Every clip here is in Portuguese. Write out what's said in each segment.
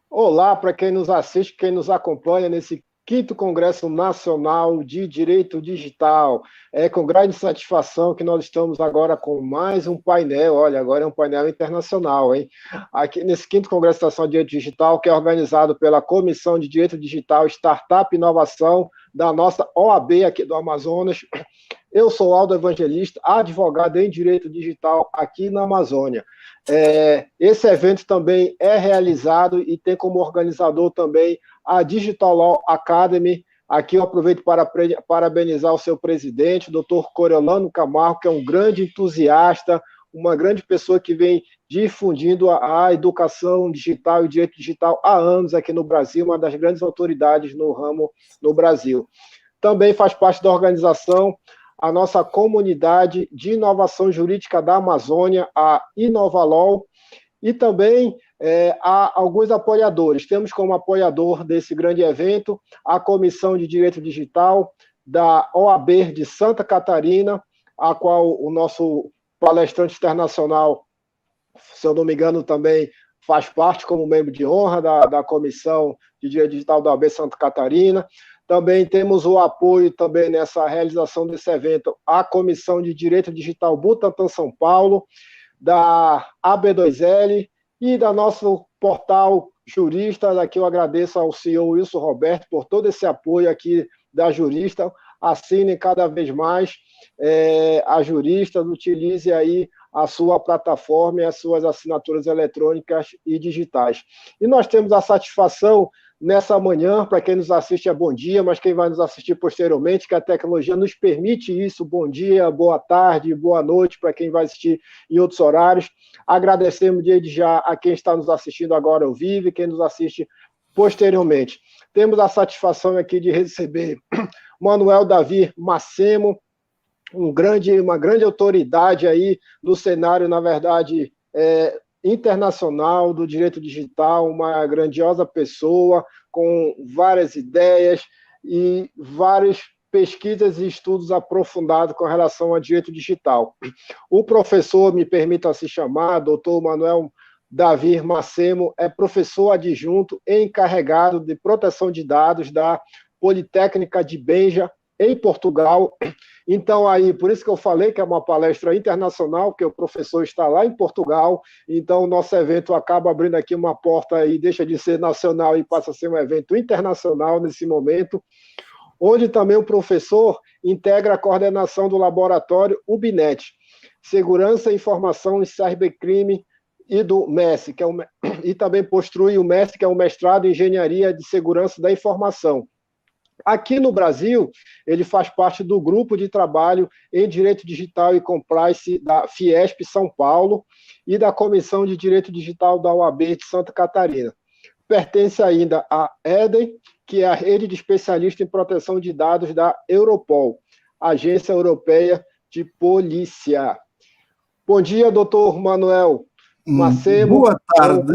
Olá para quem nos assiste, quem nos acompanha nesse 5º Congresso Nacional de Direito Digital. É com grande satisfação que nós estamos agora com mais um painel. Olha, agora é um painel internacional, hein? Aqui nesse 5º Congresso Nacional de Direito Digital, que é organizado pela Comissão de Direito Digital, Startup e Inovação da nossa OAB aqui do Amazonas. Eu sou Aldo Evangelista, advogado em Direito Digital aqui na Amazônia. Esse evento também é realizado e tem como organizador também a Digital Law Academy. Aqui eu aproveito para parabenizar o seu presidente, o Dr. Coriolano Camargo, que é um grande entusiasta, uma grande pessoa que vem difundindo a educação digital e o direito digital há anos aqui no Brasil, uma das grandes autoridades no ramo no Brasil. Também faz parte da organização a nossa comunidade de inovação jurídica da Amazônia, a Inovalol, e também há alguns apoiadores. Temos como apoiador desse grande evento a Comissão de Direito Digital da OAB de Santa Catarina, a qual o nosso palestrante internacional, se eu não me engano, também faz parte como membro de honra da Comissão de Direito Digital da OAB Santa Catarina. Também temos o apoio também nessa realização desse evento à Comissão de Direito Digital Butantã São Paulo, da AB2L e da nosso portal Juristas. Aqui eu agradeço ao CEO Wilson Roberto por todo esse apoio aqui da Jurista. Assinem cada vez mais a Jurista, utilize aí a sua plataforma e as suas assinaturas eletrônicas e digitais. E nós temos a satisfação nessa manhã, para quem nos assiste é bom dia, mas quem vai nos assistir posteriormente, que a tecnologia nos permite isso, bom dia, boa tarde, boa noite, para quem vai assistir em outros horários. Agradecemos desde já a quem está nos assistindo agora ao vivo e quem nos assiste posteriormente. Temos a satisfação aqui de receber Manuel Davi Macemo, uma grande autoridade aí no cenário, na verdade, internacional do direito digital, uma grandiosa pessoa com várias ideias e várias pesquisas e estudos aprofundados com relação ao direito digital. O professor, me permita se chamar, doutor Manuel Davi Macemo, é professor adjunto e encarregado de proteção de dados da Politécnica de Beja, em Portugal. Então, aí, por isso que eu falei que é uma palestra internacional, que o professor está lá em Portugal, então o nosso evento acaba abrindo aqui uma porta e deixa de ser nacional e passa a ser um evento internacional nesse momento, onde também o professor integra a coordenação do laboratório UBNet, Segurança, Informação e Cybercrime, e do MES, e também possui o MES, que é o Mestrado em Engenharia de Segurança da Informação. Aqui no Brasil, ele faz parte do grupo de trabalho em Direito Digital e Compliance da Fiesp São Paulo e da Comissão de Direito Digital da OAB de Santa Catarina. Pertence ainda à EDEN, que é a Rede de Especialistas em Proteção de Dados da Europol, Agência Europeia de Polícia. Bom dia, doutor Manuel Macemo. Boa tarde.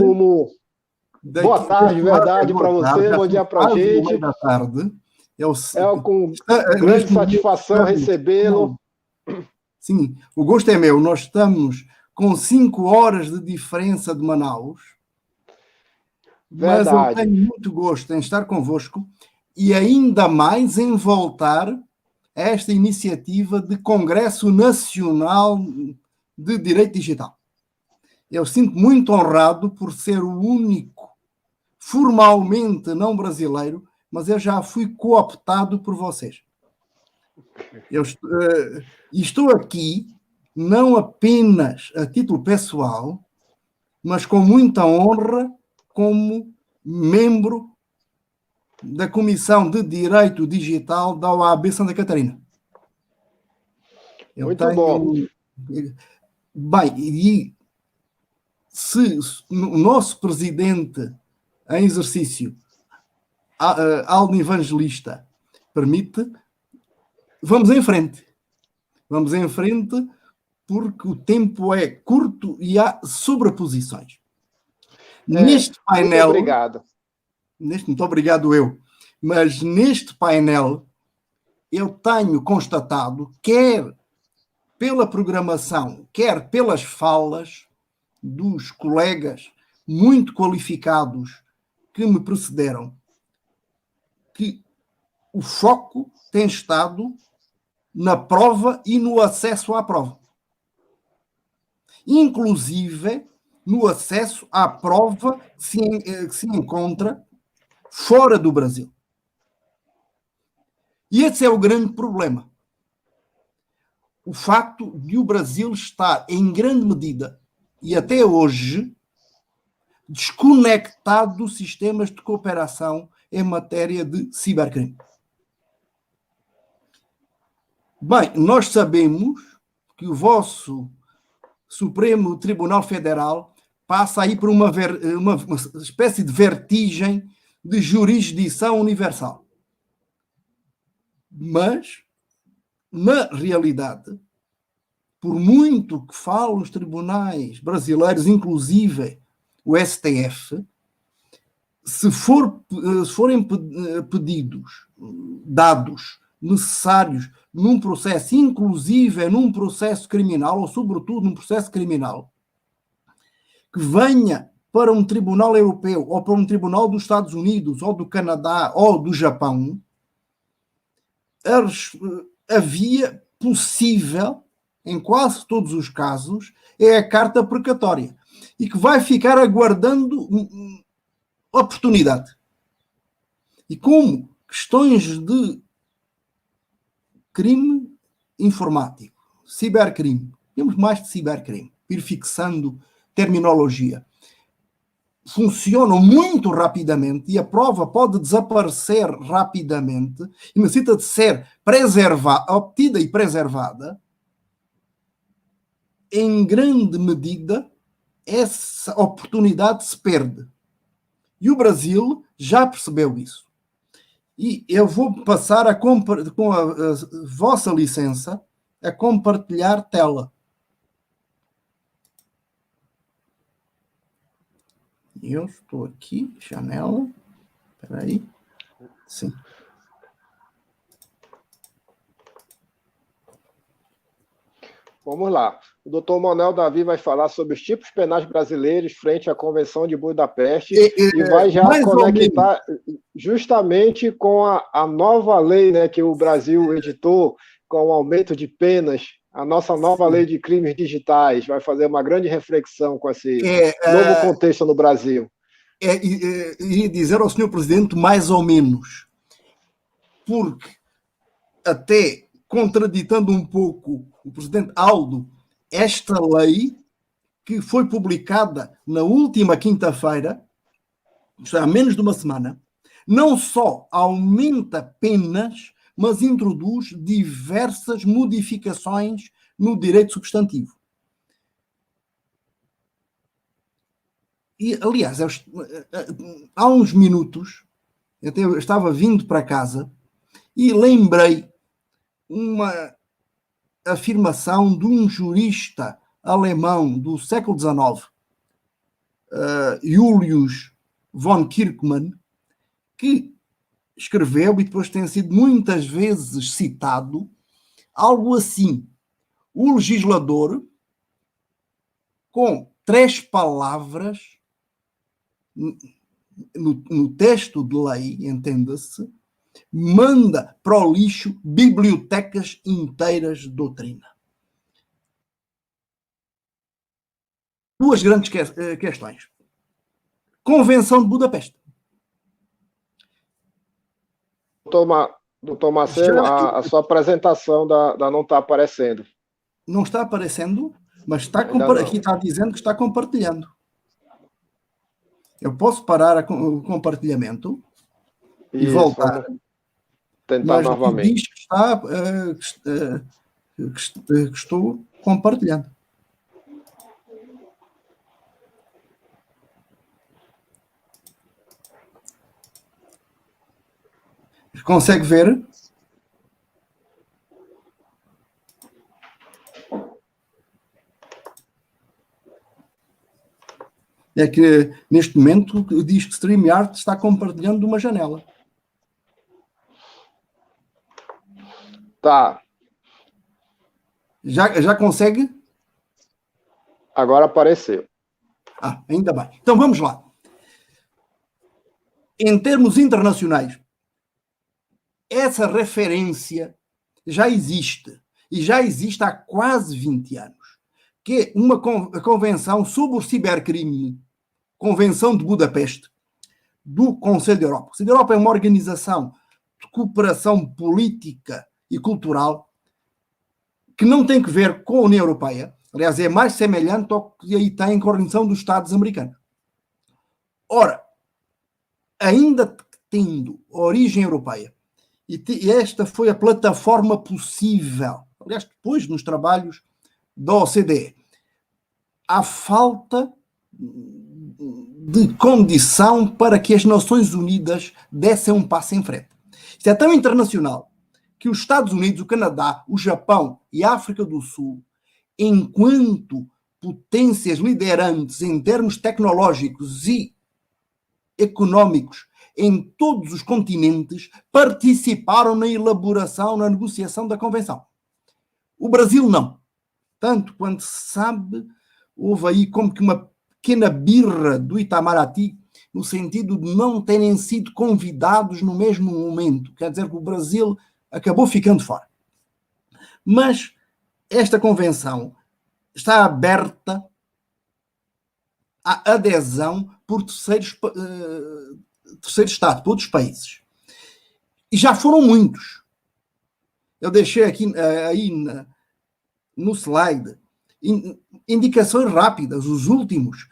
Boa tarde, verdade, para você, bom dia para a gente. Boa tarde. Com grande satisfação recebê-lo. Sim, o gosto é meu. Nós estamos com 5 horas de diferença de Manaus. Verdade. Mas eu tenho muito gosto em estar convosco e ainda mais em voltar a esta iniciativa de Congresso Nacional de Direito Digital. Eu sinto muito honrado por ser o único, formalmente não brasileiro, mas eu já fui cooptado por vocês. Estou aqui não apenas a título pessoal, mas com muita honra como membro da Comissão de Direito Digital da OAB Santa Catarina. Muito bom. Bem, e se o nosso presidente em exercício, Aldo Evangelista, permite, vamos em frente. Vamos em frente porque o tempo é curto e há sobreposições. Neste painel... Muito obrigado. Muito obrigado eu. Mas neste painel eu tenho constatado, quer pela programação, quer pelas falas dos colegas muito qualificados que me precederam, que o foco tem estado na prova e no acesso à prova. Inclusive no acesso à prova que se encontra fora do Brasil. E esse é o grande problema. O facto de o Brasil estar, em grande medida, e até hoje, desconectado dos sistemas de cooperação em matéria de cibercrime. Bem, nós sabemos que o vosso Supremo Tribunal Federal passa aí por uma espécie de vertigem de jurisdição universal. Mas, na realidade, por muito que falam os tribunais brasileiros, inclusive o STF, se forem pedidos dados necessários num processo, inclusive num processo criminal, ou sobretudo num processo criminal, que venha para um tribunal europeu, ou para um tribunal dos Estados Unidos, ou do Canadá, ou do Japão, a via possível, em quase todos os casos, é a carta precatória, e que vai ficar aguardando oportunidade. E como questões de crime informático, cibercrime, temos mais de cibercrime, ir fixando terminologia, funcionam muito rapidamente e a prova pode desaparecer rapidamente e necessita de ser obtida e preservada, em grande medida essa oportunidade se perde. E o Brasil já percebeu isso. E eu vou passar com a vossa licença a compartilhar tela. Eu estou aqui, janela. Espera aí. Sim. Vamos lá. O doutor Manuel Davi vai falar sobre os tipos penais brasileiros frente à Convenção de Budapeste e vai já conectar justamente com a nova lei, né, que o Brasil editou, com o aumento de penas, a nossa nova lei de crimes digitais. Vai fazer uma grande reflexão com esse novo contexto no Brasil. Iria dizer ao senhor Presidente mais ou menos, porque até contraditando um pouco o Presidente Aldo, esta lei que foi publicada na última quinta-feira, há menos de uma semana, não só aumenta penas, mas introduz diversas modificações no direito substantivo. E, aliás, há uns minutos, eu estava vindo para casa e lembrei uma afirmação de um jurista alemão do século XIX, Julius von Kirchmann, que escreveu e depois tem sido muitas vezes citado algo assim: o legislador, com 3 palavras no texto de lei, entenda-se, manda para o lixo bibliotecas inteiras de doutrina. Duas grandes questões. Convenção de Budapeste. Doutor Marcelo, a sua apresentação não está aparecendo. Não está aparecendo, mas aqui está dizendo que está compartilhando. Eu posso parar o compartilhamento e voltar. Tentar novamente. Diz que estou compartilhando. Consegue ver? É que neste momento diz que StreamYard está compartilhando uma janela. Tá. Já consegue? Agora apareceu. Ainda bem. Então vamos lá. Em termos internacionais, essa referência já existe, e já existe há quase 20 anos, que é uma convenção sobre o cibercrime, Convenção de Budapeste, do Conselho da Europa. O Conselho da Europa é uma organização de cooperação política e cultural que não tem que ver com a União Europeia, aliás, é mais semelhante ao que aí tem a Organização dos Estados Americanos. Ora, ainda tendo origem europeia, e esta foi a plataforma possível, aliás, depois nos trabalhos da OCDE, há falta de condição para que as Nações Unidas dessem um passo em frente. Isto é tão internacional que os Estados Unidos, o Canadá, o Japão e a África do Sul, enquanto potências liderantes em termos tecnológicos e económicos em todos os continentes, participaram na elaboração, na negociação da Convenção. O Brasil não. Tanto quanto se sabe, houve aí como que uma pequena birra do Itamaraty, no sentido de não terem sido convidados no mesmo momento. Quer dizer que o Brasil acabou ficando fora. Mas esta convenção está aberta à adesão por terceiro Estado, por outros países. E já foram muitos. Eu deixei aqui aí no slide indicações rápidas, os últimos.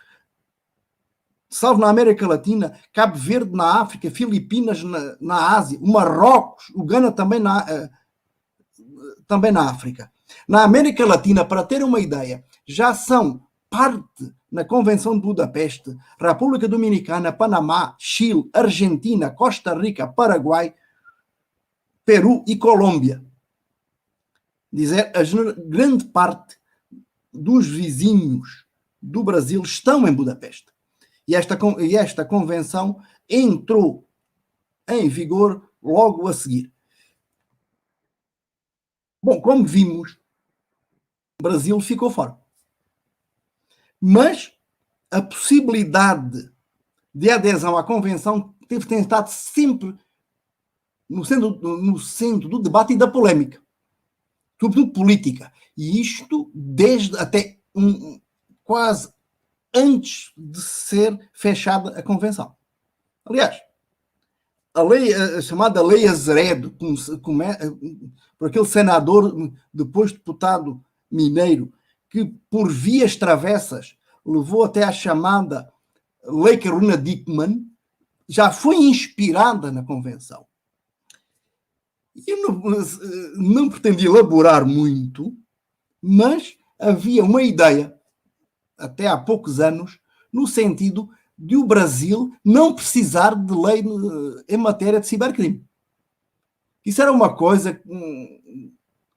Salvo na América Latina, Cabo Verde na África, Filipinas na Ásia, o Marrocos, o Ghana também na África. Na América Latina, para ter uma ideia, já são parte na Convenção de Budapeste, República Dominicana, Panamá, Chile, Argentina, Costa Rica, Paraguai, Peru e Colômbia. Dizer, a grande parte dos vizinhos do Brasil estão em Budapeste. E esta convenção entrou em vigor logo a seguir. Bom, como vimos, o Brasil ficou fora. Mas a possibilidade de adesão à Convenção tem estado sempre no centro do debate e da polémica, sobretudo política. E isto desde até quase antes de ser fechada a Convenção. Aliás, a chamada Lei Azeredo, por aquele senador, depois deputado mineiro, que por vias travessas levou até à chamada Lei Carolina Dickmann, já foi inspirada na Convenção. Eu não pretendi elaborar muito, mas havia uma ideia, até há poucos anos, no sentido de o Brasil não precisar de lei em matéria de cibercrime. Isso era uma coisa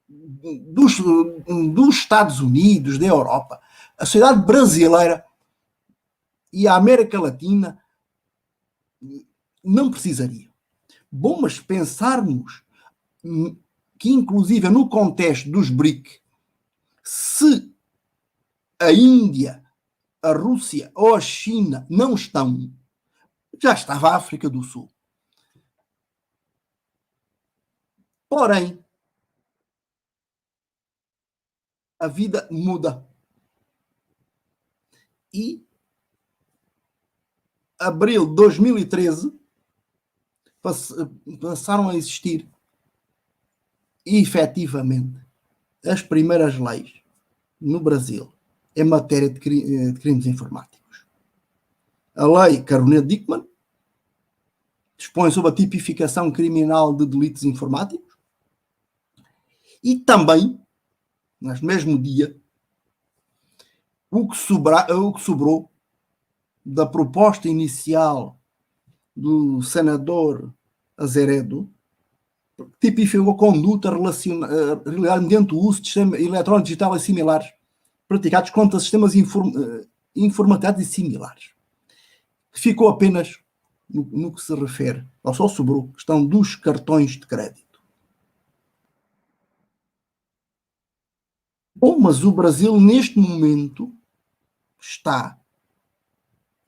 dos Estados Unidos, da Europa. A sociedade brasileira e a América Latina não precisariam. Bom, mas pensarmos que, inclusive, no contexto dos BRIC, se a Índia, a Rússia ou a China não estão, já estava a África do Sul. Porém, a vida muda. E abril de 2013 passaram a existir efetivamente as primeiras leis no Brasil em matéria de crimes informáticos. A Lei Carolina Dickmann dispõe sobre a tipificação criminal de delitos informáticos e também, no mesmo dia, o que sobrou da proposta inicial do senador Azeredo tipificou a conduta relacionada mediante o uso de sistema eletrónico digital e similares praticados contra sistemas informatizados e similares. Ficou apenas no que se refere, ou só sobrou, a questão dos cartões de crédito. Bom, mas o Brasil, neste momento, está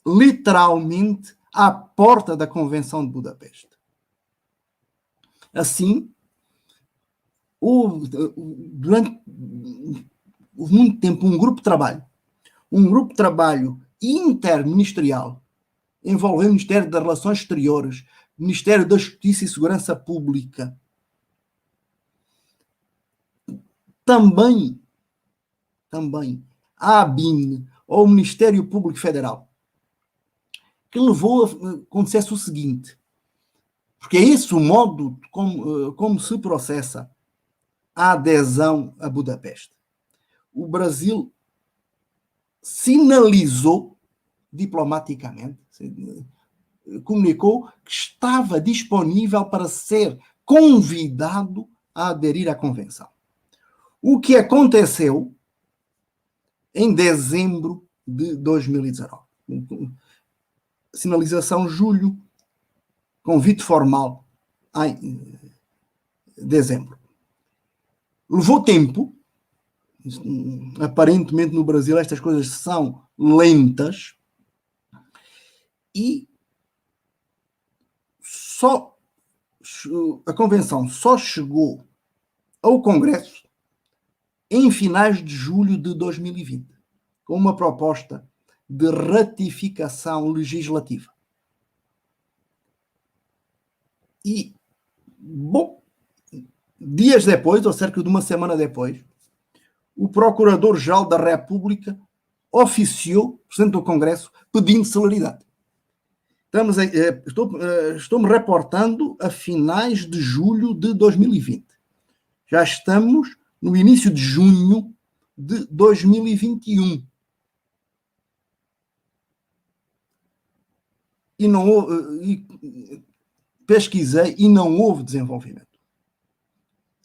literalmente à porta da Convenção de Budapeste. Assim, houve muito tempo um grupo de trabalho interministerial, envolvendo o Ministério das Relações Exteriores, Ministério da Justiça e Segurança Pública, também a ABIN, ou o Ministério Público Federal, que levou a acontecer o seguinte, porque é esse o modo como se processa a adesão a Budapeste. O Brasil sinalizou diplomaticamente, comunicou que estava disponível para ser convidado a aderir à Convenção. O que aconteceu em dezembro de 2019. Sinalização julho, convite formal em dezembro. Levou tempo. Aparentemente no Brasil estas coisas são lentas e a Convenção só chegou ao Congresso em finais de julho de 2020, com uma proposta de ratificação legislativa. E, bom, dias depois, ou cerca de uma semana depois, o Procurador-Geral da República oficiou, Presidente do Congresso, pedindo celeridade. Estou-me reportando a finais de julho de 2020. Já estamos no início de junho de 2021. Pesquisei e não houve desenvolvimento.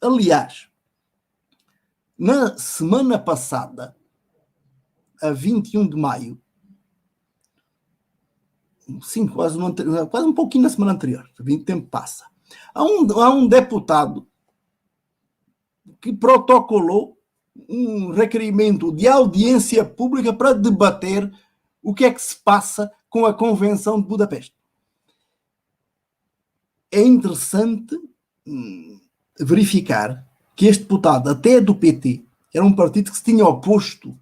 Aliás, na semana passada, a 21 de maio, sim, quase um pouquinho na semana anterior, o tempo passa, há um deputado que protocolou um requerimento de audiência pública para debater o que é que se passa com a Convenção de Budapeste. É interessante verificar que este deputado, até do PT, era um partido que se tinha oposto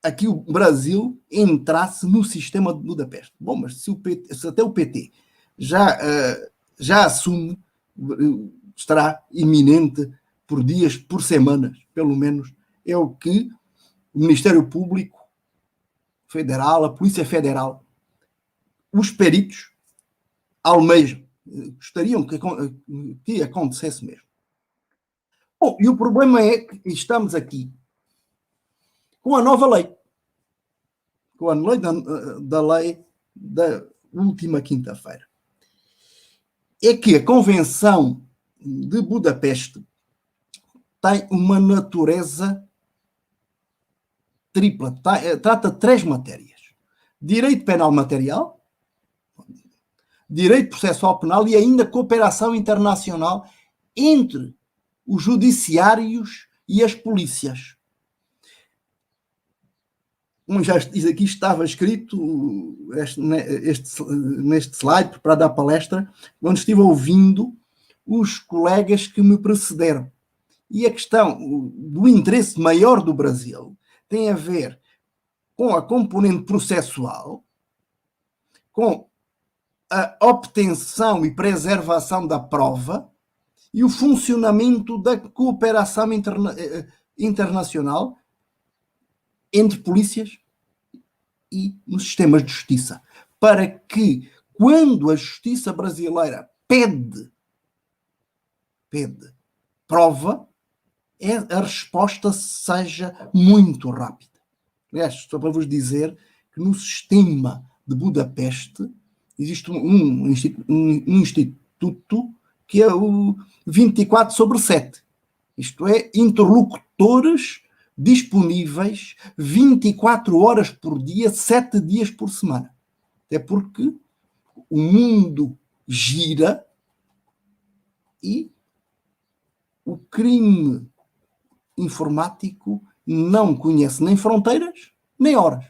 a que o Brasil entrasse no sistema de Budapeste. Bom, mas se até o PT já assume, estará iminente por dias, por semanas, pelo menos, é o que o Ministério Público Federal, a Polícia Federal, os peritos almejam, gostariam que acontecesse mesmo. Bom, e o problema é que estamos aqui com a nova lei, com a lei da lei da última quinta-feira. É que a Convenção de Budapeste tem uma natureza tripla, trata três matérias: direito penal material, direito processual penal e ainda cooperação internacional entre os judiciários e as polícias. Já diz aqui, estava escrito neste slide, preparado à palestra, quando estive ouvindo os colegas que me precederam. E a questão do interesse maior do Brasil tem a ver com a componente processual, com a obtenção e preservação da prova e o funcionamento da cooperação internacional entre polícias e nos sistemas de justiça, para que, quando a justiça brasileira pede prova, a resposta seja muito rápida. Aliás, estou para vos dizer que no sistema de Budapeste existe um instituto que é o 24/7. Isto é, interlocutores disponíveis 24 horas por dia, 7 dias por semana. Até porque o mundo gira e o crime informático não conhece nem fronteiras, nem horas.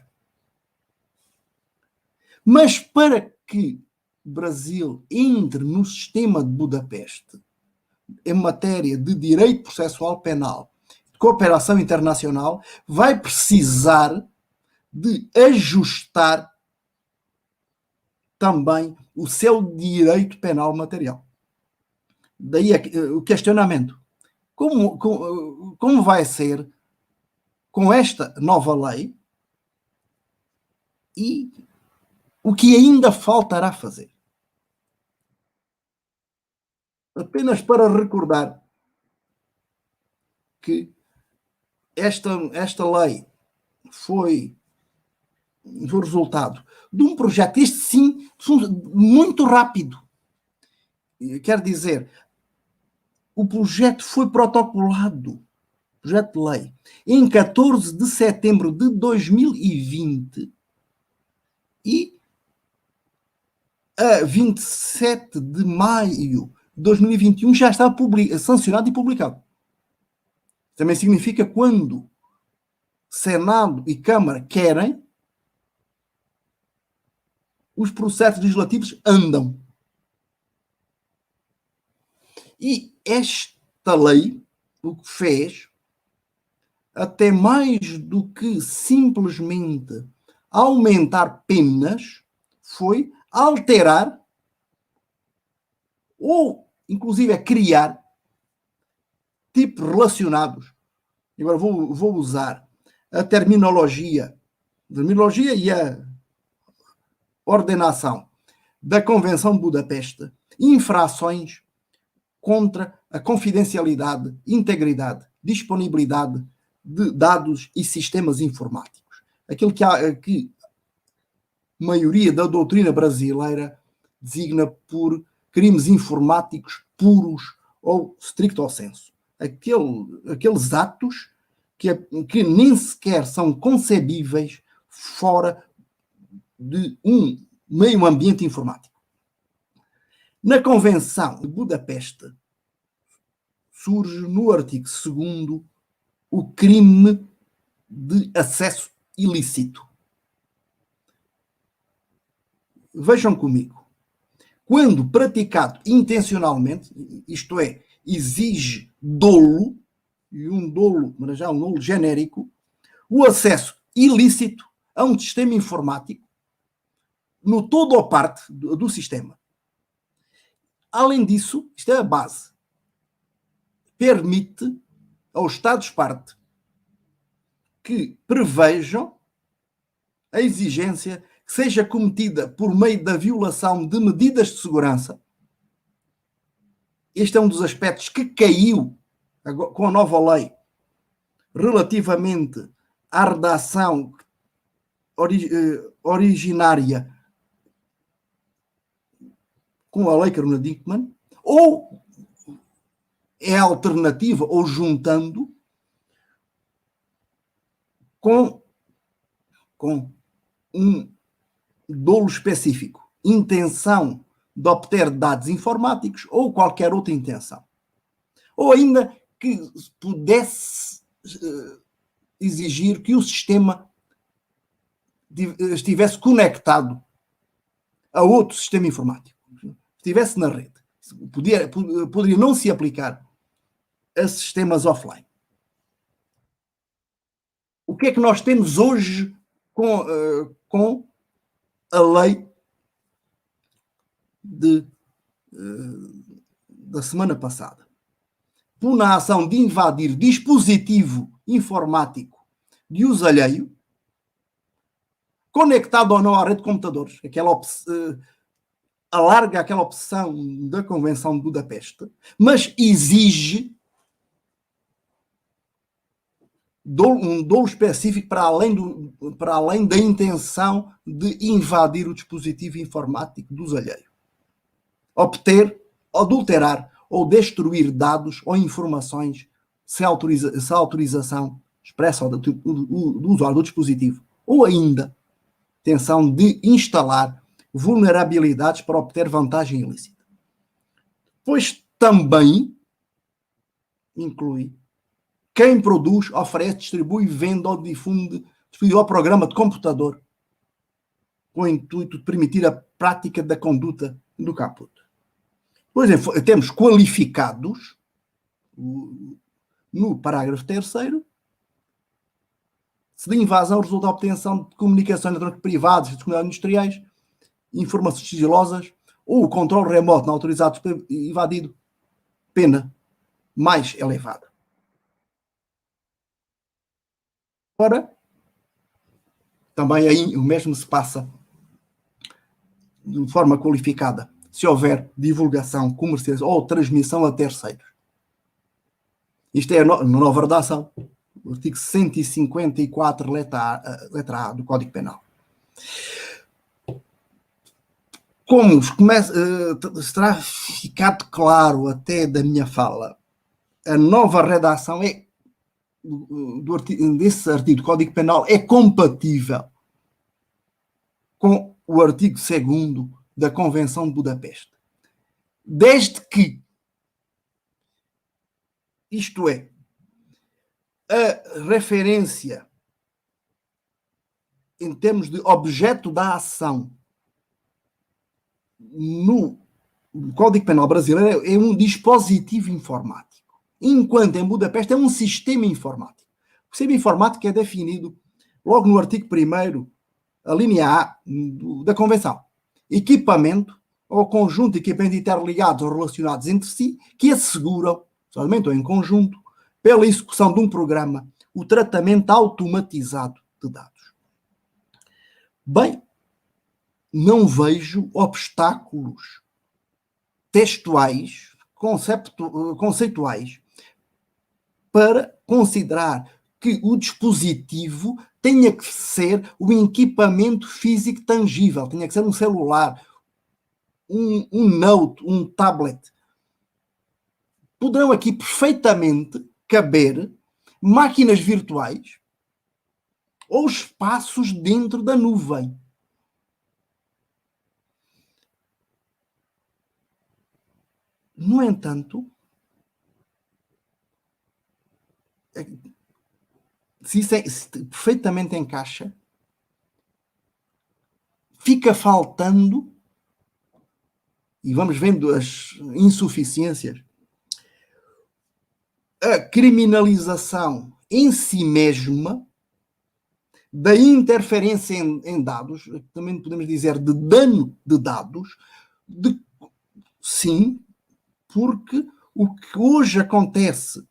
Mas para que o Brasil entre no sistema de Budapeste em matéria de direito processual penal, de cooperação internacional, vai precisar de ajustar também o seu direito penal material. Daí o questionamento. Como vai ser com esta nova lei e o que ainda faltará fazer? Apenas para recordar que esta lei foi o resultado de um projeto, este sim, muito rápido. Quer dizer, o projeto foi protocolado, projeto de lei, em 14 de setembro de 2020 e a 27 de maio de 2021 já está sancionado e publicado. Também significa quando Senado e Câmara querem, os processos legislativos andam. E esta lei, o que fez, até mais do que simplesmente aumentar penas, foi alterar ou, inclusive, criar tipos relacionados. Agora vou usar a terminologia e a ordenação da Convenção de Budapeste, infrações contra a confidencialidade, integridade, disponibilidade de dados e sistemas informáticos. Aquilo que a maioria da doutrina brasileira designa por crimes informáticos puros ou stricto sensu. Aqueles atos que nem sequer são concebíveis fora de um meio ambiente informático. Na Convenção de Budapeste surge no artigo 2º o crime de acesso ilícito. Vejam comigo. Quando praticado intencionalmente, isto é, exige dolo, e um dolo, mas já um dolo genérico, o acesso ilícito a um sistema informático no todo ou parte do sistema. Além disso, isto é a base, permite aos Estados-parte que prevejam a exigência que seja cometida por meio da violação de medidas de segurança. Este é um dos aspectos que caiu com a nova lei relativamente à redação originária com a lei Caruna-Dickmann, ou é alternativa, ou juntando com um dolo específico, intenção de obter dados informáticos ou qualquer outra intenção. Ou ainda que pudesse exigir que o sistema estivesse conectado a outro sistema informático, estivesse na rede. Poderia não se aplicar a sistemas offline. O que é que nós temos hoje com a lei da semana passada? Por na ação de invadir dispositivo informático de uso alheio, conectado ou não à rede de computadores, alarga aquela opção da Convenção de Budapeste, mas exige um dolo específico para além da intenção de invadir o dispositivo informático do uso alheio. Obter, adulterar ou destruir dados ou informações sem autorização expressa do usuário do dispositivo, ou ainda intenção de instalar vulnerabilidades para obter vantagem ilícita. Pois também inclui quem produz, oferece, distribui, vende ou difunde ao programa de computador com o intuito de permitir a prática da conduta do caput. Por exemplo, temos qualificados no parágrafo 3º, se de invasão resulta a obtenção de comunicações eletrônicas privadas, de comunidades industriais, informações sigilosas ou o controle remoto não autorizado invadido, pena mais elevada. Ora, também aí o mesmo se passa de forma qualificada se houver divulgação, comercialização ou transmissão a terceiros. Isto é a nova redação, o artigo 154, letra A do Código Penal. Como terá ficado claro até da minha fala, a nova redação desse artigo do Código Penal é compatível com o artigo 2º da Convenção de Budapeste. Desde que, isto é, a referência em termos de objeto da ação no Código Penal brasileiro é um dispositivo informático, enquanto em Budapeste é um sistema informático. O sistema informático é definido logo no artigo 1º, a linha A da Convenção. Equipamento ou conjunto de equipamentos interligados ou relacionados entre si que asseguram, somente ou em conjunto, pela execução de um programa, o tratamento automatizado de dados. Bem, não vejo obstáculos textuais, conceituais, para considerar que o dispositivo tenha que ser um equipamento físico tangível, tenha que ser um celular, um note, um tablet. Poderão aqui perfeitamente caber máquinas virtuais ou espaços dentro da nuvem. No entanto, se perfeitamente encaixa, fica faltando, e vamos vendo as insuficiências, a criminalização em si mesma da interferência em dados, também podemos dizer de dano de dados, sim, porque o que hoje acontece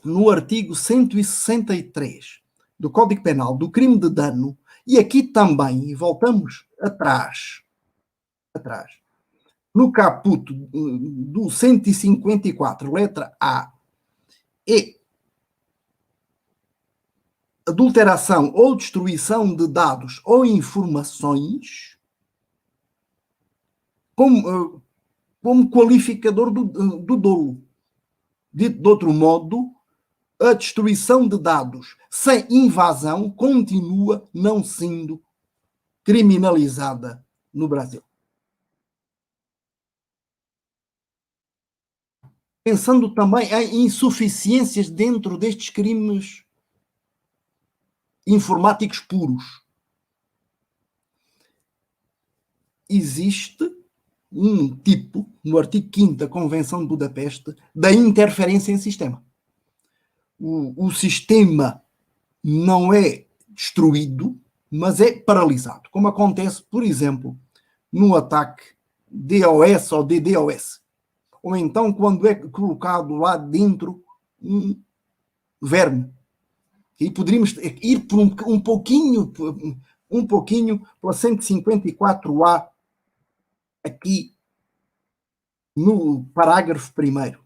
no artigo 163 do Código Penal do crime de dano, e aqui também, e voltamos atrás, no caput do 154, letra A, é adulteração ou destruição de dados ou informações como qualificador do dolo. Dito de outro modo, a destruição de dados sem invasão continua não sendo criminalizada no Brasil. Pensando também em insuficiências dentro destes crimes informáticos puros. Existe um tipo, no artigo 5º da Convenção de Budapeste, da interferência em sistema. O sistema não é destruído, mas é paralisado, como acontece, por exemplo, no ataque DOS ou DDoS. Ou então quando é colocado lá dentro um verme. E poderíamos ir por um pouquinho pela 154A, aqui no parágrafo 1º.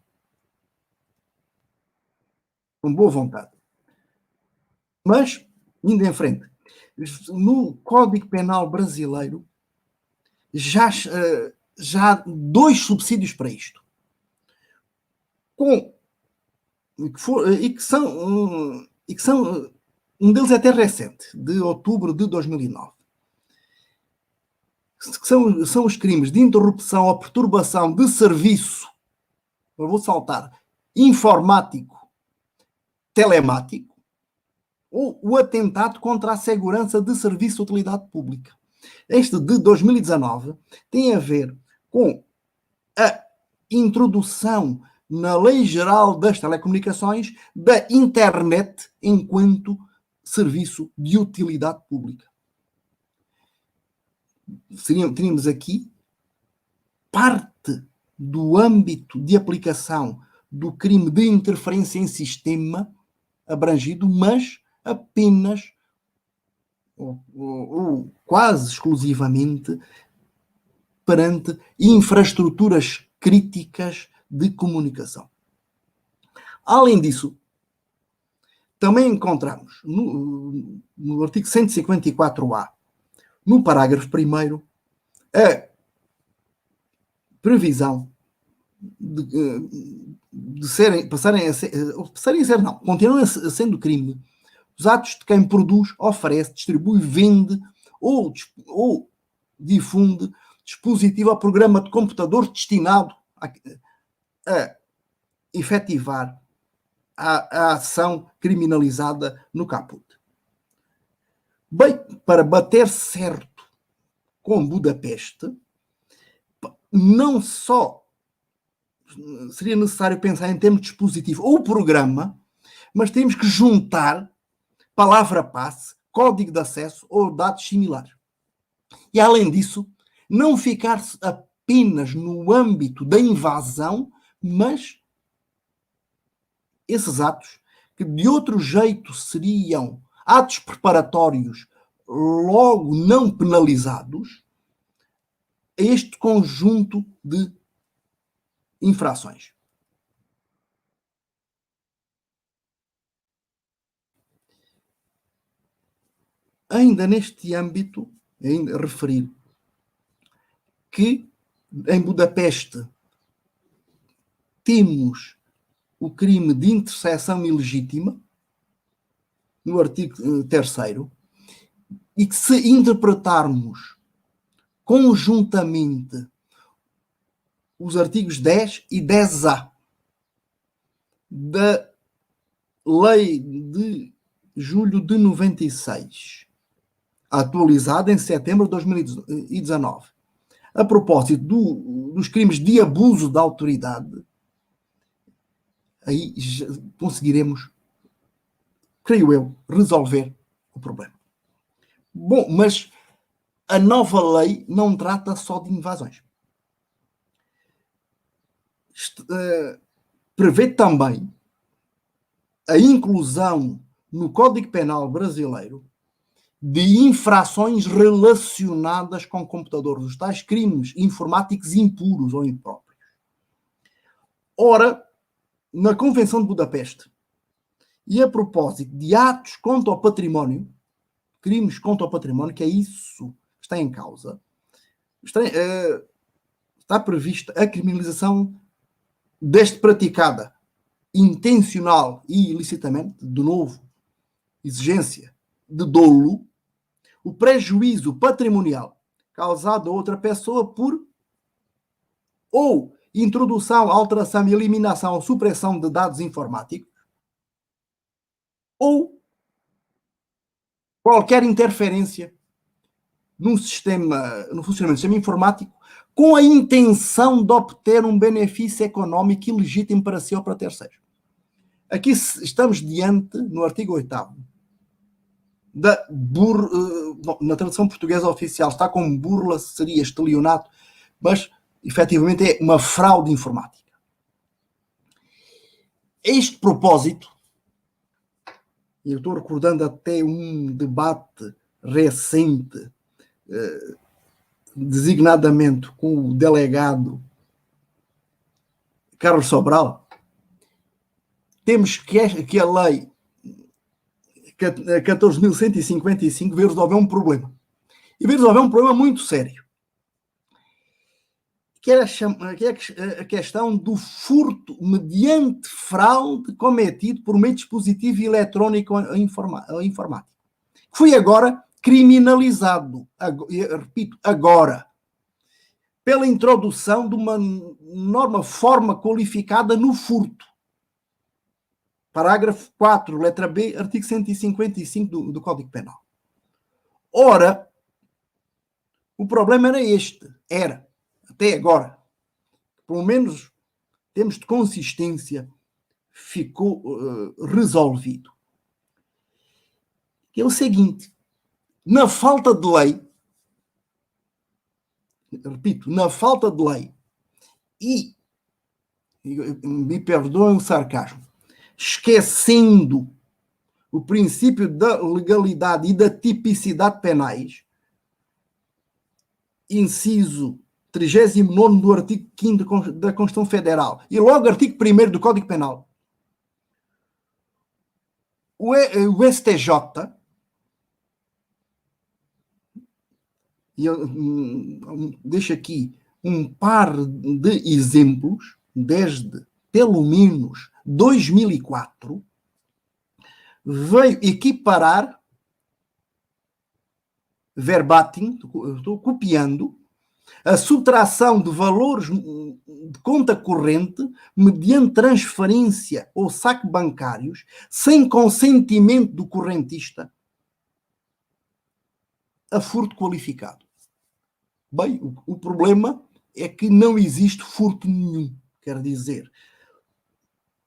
Com boa vontade. Mas, indo em frente, no Código Penal brasileiro já há 2 subsídios para isto. Um deles é até recente, de outubro de 2009. São os crimes de interrupção ou perturbação de serviço, eu vou saltar, informático, telemático ou o atentado contra a segurança de serviço de utilidade pública. Este de 2019 tem a ver com a introdução na Lei Geral das Telecomunicações da internet enquanto serviço de utilidade pública. Teríamos aqui parte do âmbito de aplicação do crime de interferência em sistema abrangido, mas apenas ou quase exclusivamente perante infraestruturas críticas de comunicação. Além disso, também encontramos no artigo 154A, no parágrafo 1º, a previsão continuam sendo crime os atos de quem produz, oferece, distribui, vende ou difunde dispositivo ou programa de computador destinado a efetivar a ação criminalizada no caput. Bem, para bater certo com Budapeste, não só seria necessário pensar em termos de dispositivo ou programa, mas temos que juntar palavra-passe, código de acesso ou dados similares. E, além disso, não ficar apenas no âmbito da invasão, mas esses atos que de outro jeito seriam atos preparatórios logo não penalizados, a este conjunto de infrações. Ainda neste âmbito, ainda referir que em Budapeste temos o crime de interseção ilegítima, no artigo 3º, e que se interpretarmos conjuntamente os artigos 10 e 10A da Lei de julho de 96, atualizada em setembro de 2019, a propósito dos crimes de abuso da autoridade, aí conseguiremos, creio eu, resolver o problema. Bom, mas a nova lei não trata só de invasões. Prevê também a inclusão no Código Penal brasileiro de infrações relacionadas com computadores, os tais crimes informáticos impuros ou impróprios. Ora, na Convenção de Budapeste, e a propósito de atos contra o património, crimes contra o património, que é isso que está em causa, está prevista a criminalização deste praticada intencional e ilicitamente, de novo, exigência de dolo, o prejuízo patrimonial causado a outra pessoa por ou introdução, alteração, eliminação ou supressão de dados informáticos ou qualquer interferência no funcionamento do sistema informático com a intenção de obter um benefício económico ilegítimo para si ou para terceiros. Aqui estamos diante, no artigo 8º, na tradução portuguesa oficial está como burla, seria estelionato, mas efetivamente é uma fraude informática. A este propósito, eu estou recordando até um debate recente, designadamente com o delegado Carlos Sobral, temos que a lei 14.155 veio resolver um problema. E veio resolver um problema muito sério, que é a questão do furto mediante fraude cometido por meio de dispositivo eletrónico informático. Foi agora criminalizado, repito, agora, pela introdução de uma norma forma qualificada no furto. Parágrafo 4, letra B, artigo 155 do Código Penal. Ora, o problema era este. Era, até agora. Pelo menos, em termos de consistência, ficou resolvido. Que é o seguinte. Na falta de lei, repito, na falta de lei, e me perdoem o sarcasmo, esquecendo o princípio da legalidade e da tipicidade penais, inciso 39º do artigo 5º da Constituição Federal e logo artigo 1º do Código Penal, o STJ, e eu deixo aqui um par de exemplos, desde pelo menos 2004, veio equiparar, verbatim, estou copiando, a subtração de valores de conta corrente mediante transferência ou saque bancários sem consentimento do correntista a furto qualificado. Bem, o problema é que não existe furto nenhum. Quer dizer,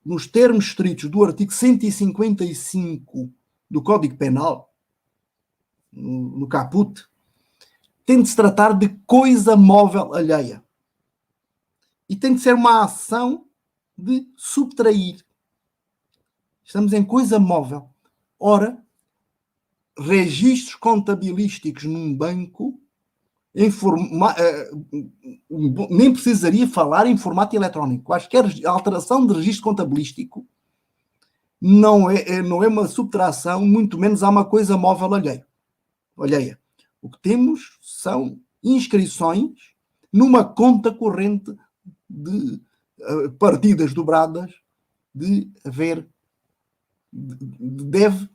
nos termos estritos do artigo 155 do Código Penal, no caput, tem de se tratar de coisa móvel alheia. E tem de ser uma ação de subtrair. Estamos em coisa móvel. Ora, registros contabilísticos num banco nem precisaria falar em formato eletrónico. Quaisquer alteração de registro contabilístico não é uma subtração, muito menos há uma coisa móvel alheia. O que temos são inscrições numa conta corrente de partidas dobradas de haver, deve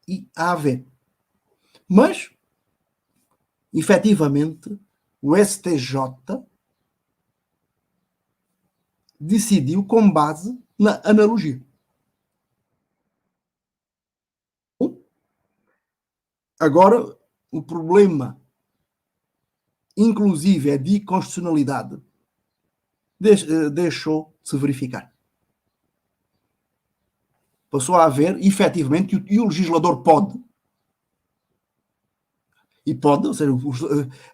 e haver. Mas, efetivamente, o STJ decidiu com base na analogia. Agora, o problema, inclusive, é de constitucionalidade, deixou de se verificar. Passou a haver, efetivamente, e o legislador pode, ou seja,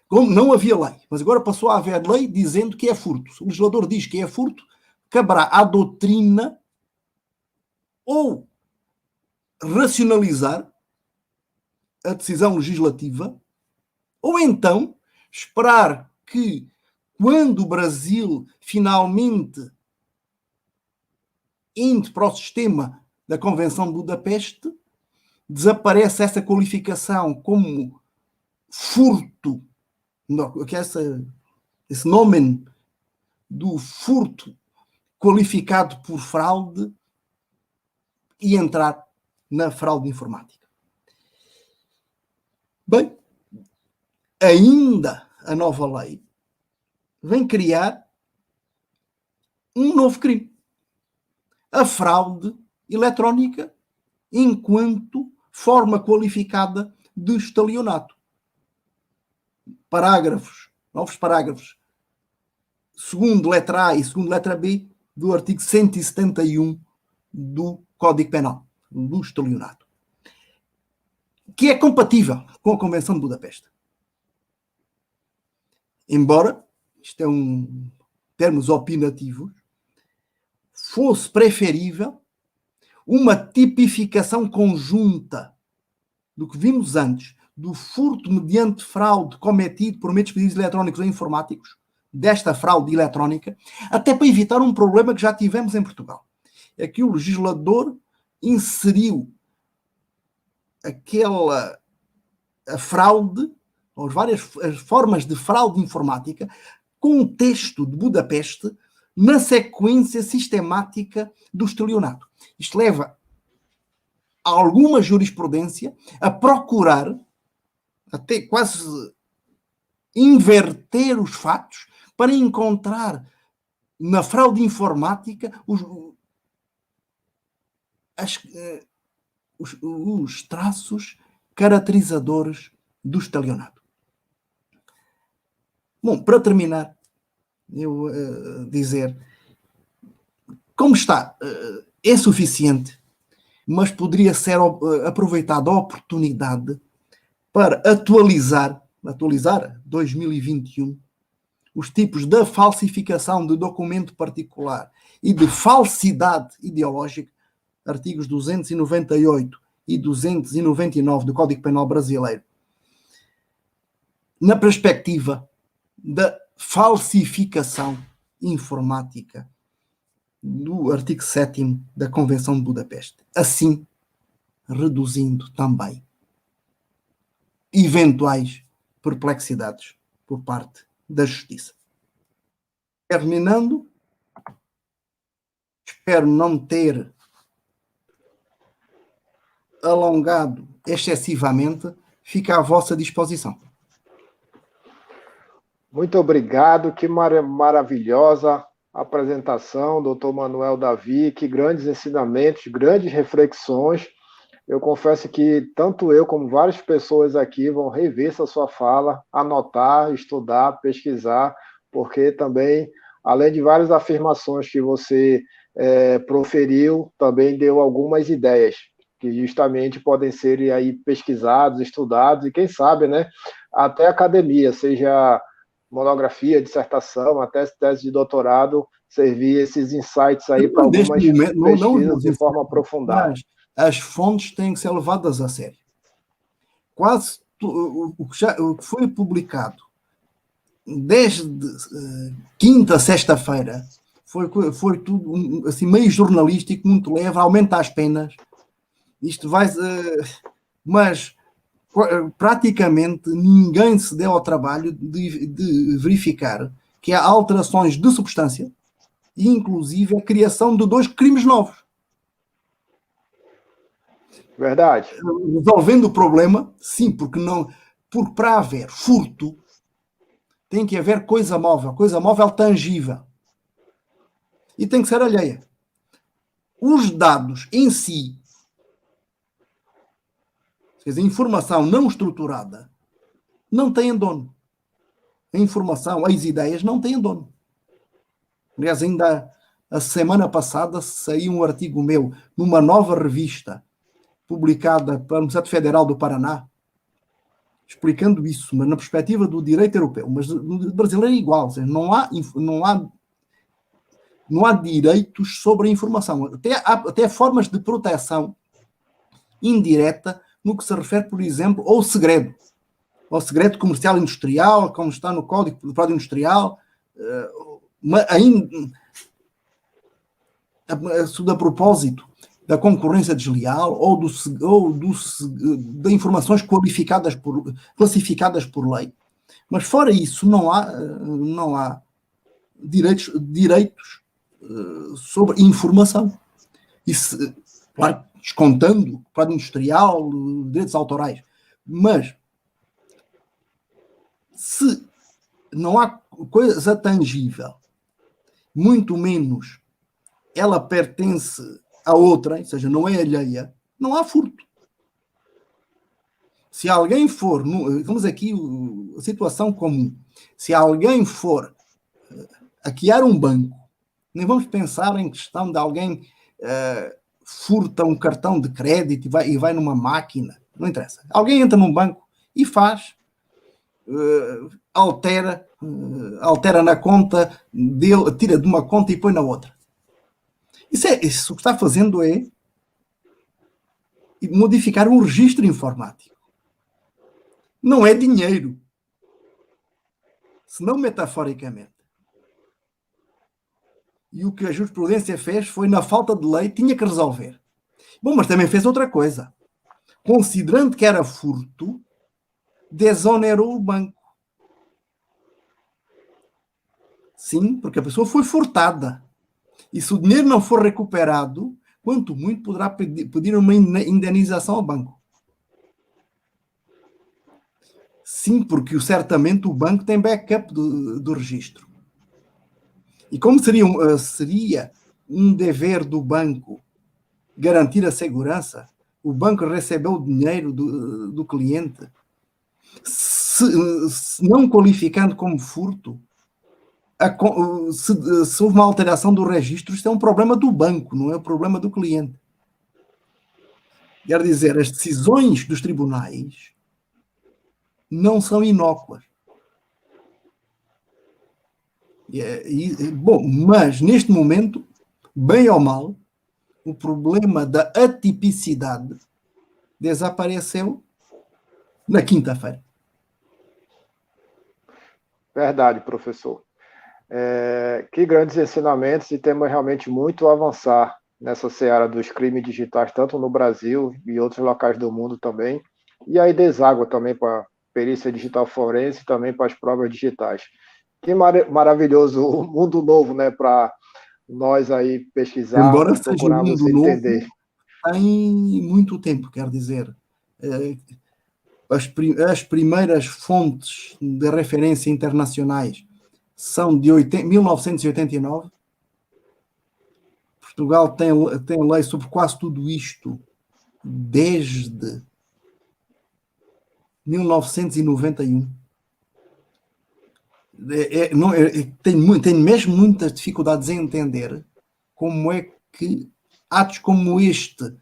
como não havia lei, mas agora passou a haver lei dizendo que é furto. Se o legislador diz que é furto, caberá à doutrina ou racionalizar a decisão legislativa, ou então esperar que, quando o Brasil finalmente entre para o sistema da Convenção de Budapeste, desaparece essa qualificação como furto, que é esse nome do furto qualificado por fraude e entrar na fraude informática. Bem, ainda a nova lei vem criar um novo crime. A fraude eletrónica enquanto forma qualificada de estelionato. Novos parágrafos, segundo letra A e segundo letra B do artigo 171 do Código Penal, do estelionato, que é compatível com a Convenção de Budapeste. Embora, isto é termos opinativos, fosse preferível uma tipificação conjunta do que vimos antes, do furto mediante fraude cometido por meios de dispositivos eletrónicos ou informáticos, desta fraude eletrónica, até para evitar um problema que já tivemos em Portugal. É que o legislador inseriu a fraude, ou as várias formas de fraude informática, com o texto de Budapeste na sequência sistemática do estelionato. Isto leva a alguma jurisprudência a procurar, até quase inverter os fatos, para encontrar na fraude informática os traços caracterizadores do estelionato. Bom, para terminar, eu dizer como está, é suficiente, mas poderia ser aproveitada a oportunidade para atualizar 2021 os tipos de falsificação de documento particular e de falsidade ideológica, artigos 298 e 299 do Código Penal brasileiro, na perspectiva da falsificação informática do artigo 7º da Convenção de Budapeste, assim reduzindo também eventuais perplexidades por parte da Justiça. Terminando, espero não ter alongado excessivamente, fica à vossa disposição. Muito obrigado, que maravilhosa apresentação, doutor Manuel Davi, que grandes ensinamentos, grandes reflexões. Eu confesso que tanto eu como várias pessoas aqui vão rever essa sua fala, anotar, estudar, pesquisar, porque também, além de várias afirmações que você proferiu, também deu algumas ideias que justamente podem ser aí pesquisados, estudados, e quem sabe, né, até academia, seja monografia, dissertação, até tese de doutorado, servir esses insights aí para algumas pesquisas de forma aprofundada. Mas as fontes têm que ser levadas a sério. Quase o que foi publicado desde quinta, sexta-feira, foi tudo assim, meio jornalístico, muito leve, aumenta as penas. Isto vai... mas praticamente ninguém se deu ao trabalho de verificar que há alterações de substância e inclusive a criação de 2 crimes novos. Verdade. Resolvendo o problema, sim, porque para haver furto tem que haver coisa móvel tangível. E tem que ser alheia. Os dados em si, quer dizer, a informação não estruturada, não têm dono. A informação, as ideias não têm dono. Aliás, ainda a semana passada saiu um artigo meu numa nova revista publicada pela Universidade Federal do Paraná, explicando isso, mas na perspectiva do direito europeu. Mas no brasileiro é igual, seja, não há direitos sobre a informação. Até formas de proteção indireta no que se refere, por exemplo, ao segredo comercial industrial, como está no Código do Código Industrial, ainda a propósito da concorrência desleal ou de informações classificadas por lei. Mas fora isso, não há direitos sobre informação. Isso, claro, descontando o Código Industrial, direitos autorais. Mas se não há coisa tangível, muito menos ela pertence a outra, ou seja, não é alheia, não há furto. Se alguém for, vamos aqui a situação comum, se alguém for hackear um banco, nem vamos pensar em questão de alguém furta um cartão de crédito e vai numa máquina, não interessa. Alguém entra num banco e faz, altera na conta dele, tira de uma conta e põe na outra. Isso o que está fazendo é modificar um registro informático. Não é dinheiro, senão metaforicamente. E o que a jurisprudência fez foi, na falta de lei, tinha que resolver. Bom, mas também fez outra coisa. Considerando que era furto, desonerou o banco. Sim, porque a pessoa foi furtada. E se o dinheiro não for recuperado, quanto muito poderá pedir uma indenização ao banco. Sim, porque certamente o banco tem backup do registro. E como seria um dever do banco garantir a segurança? O banco recebeu o dinheiro do cliente, se não qualificando como furto, se houve uma alteração do registro, isto é um problema do banco, não é um problema do cliente. Quer dizer, as decisões dos tribunais não são inócuas. Bom, mas neste momento, bem ou mal, o problema da atipicidade desapareceu na quinta-feira. Verdade, professor. Que grandes ensinamentos, e temos realmente muito a avançar nessa seara dos crimes digitais, tanto no Brasil e outros locais do mundo também. E aí deságua também para a perícia digital forense e também para as provas digitais. Que maravilhoso, um mundo novo, né, para nós aí pesquisar, Embora seja um procurarmos mundo entender. novo, tem muito tempo, quer dizer, as primeiras fontes de referência internacionais são de 1989. Portugal tem lei sobre quase tudo isto desde 1991. Tenho mesmo muitas dificuldades em entender como é que atos como este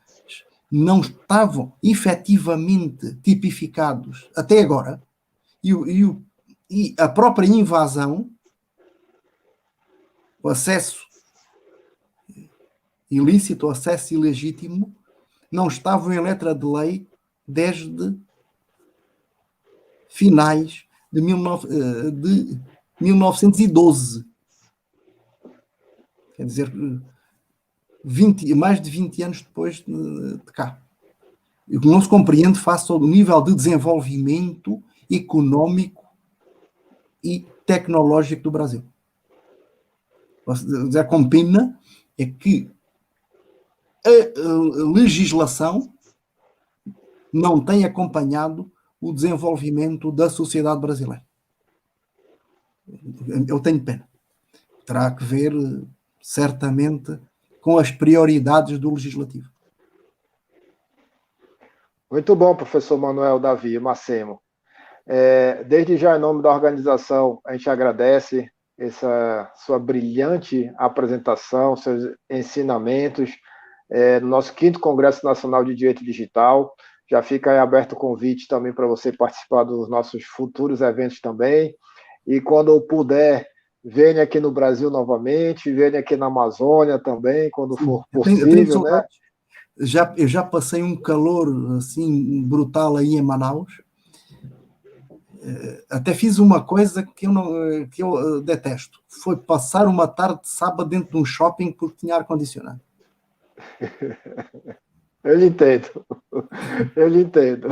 não estavam efetivamente tipificados até agora, e a própria invasão, o acesso ilícito, o acesso ilegítimo, não estavam em letra de lei desde finais de 1912. Quer dizer, mais de 20 anos depois de cá. O que não se compreende face ao nível de desenvolvimento económico e tecnológico do Brasil. Com pena é que a legislação não tem acompanhado o desenvolvimento da sociedade brasileira. Eu tenho pena. Terá que ver, certamente, com as prioridades do legislativo. Muito bom, professor Manuel Davi Macemo. Desde já, em nome da organização, a gente agradece essa sua brilhante apresentação, seus ensinamentos no nosso 5º Congresso Nacional de Direito Digital. Já fica aí aberto o convite também para você participar dos nossos futuros eventos também. E quando puder, venha aqui no Brasil novamente, venha aqui na Amazônia também, quando for possível, né? Eu já passei um calor assim brutal aí em Manaus. Até fiz uma coisa que eu detesto. Foi passar uma tarde de sábado dentro de um shopping porque tinha ar-condicionado. Eu lhe entendo. Eu lhe entendo.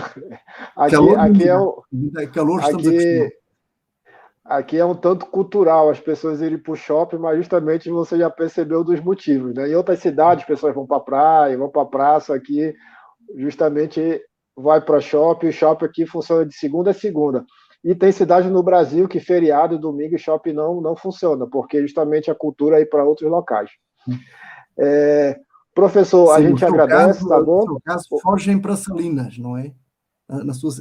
Aqui é um tanto cultural as pessoas irem para o shopping, mas justamente você já percebeu dos motivos, né? Em outras cidades, as pessoas vão para a praia, vão para a praça, aqui justamente vai para shopping, o shopping aqui funciona de segunda a segunda. E tem cidade no Brasil que feriado, domingo, shopping não funciona, porque justamente a cultura é ir para outros locais. Professor, sim, a gente agradece, tá bom? No seu caso, fogem para Salinas, não é? Na sua...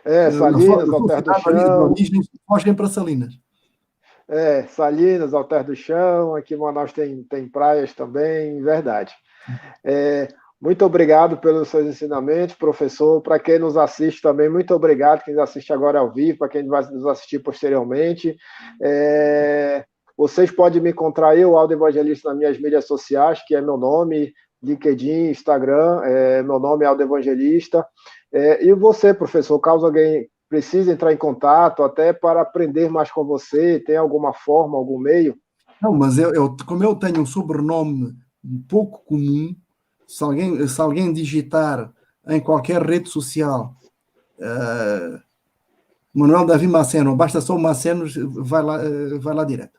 Salinas, Alter do Chão. Fogem para Salinas. Salinas, Alter do Chão, aqui em Manaus tem praias também, verdade. Muito obrigado pelos seus ensinamentos, professor. Para quem nos assiste também, muito obrigado. Quem nos assiste agora ao vivo, para quem vai nos assistir posteriormente. Vocês podem me encontrar, eu, Aldo Evangelista, nas minhas mídias sociais, que é meu nome, LinkedIn, Instagram, meu nome é Aldo Evangelista. E você, professor, caso alguém precise entrar em contato, até para aprender mais com você, tem alguma forma, algum meio? Não, mas como eu tenho um sobrenome pouco comum, se alguém digitar em qualquer rede social Manuel Davi Maceno, basta só o Maceno, vai lá direto.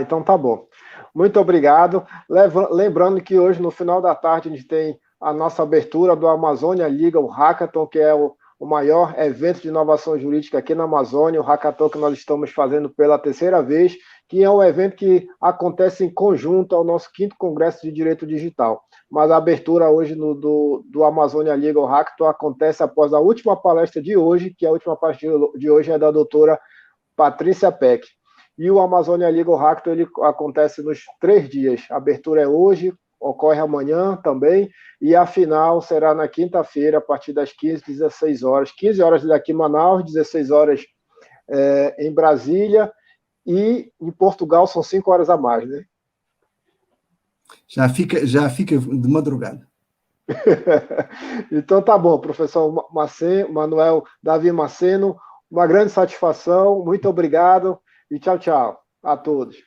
Então tá bom. Muito obrigado. Lembrando que hoje, no final da tarde, a gente tem a nossa abertura do Amazônia Liga, o Hackathon, que é o maior evento de inovação jurídica aqui na Amazônia, o Hackathon que nós estamos fazendo pela terceira vez, que é um evento que acontece em conjunto ao nosso 5º Congresso de Direito Digital. Mas a abertura hoje do Amazônia Legal Hackathon acontece após a última palestra de hoje, que a última palestra de hoje é da doutora Patrícia Peck. E o Amazônia Legal Hackathon ele acontece nos 3 dias. A abertura é hoje, ocorre amanhã também, e a final será na quinta-feira, a partir das 15, 16 horas. 15 horas daqui em Manaus, 16 horas em Brasília, e em Portugal são 5 horas a mais, né? Já fica de madrugada. Então tá bom, professor Manuel Davi Maceno, uma grande satisfação, muito obrigado e tchau, tchau a todos.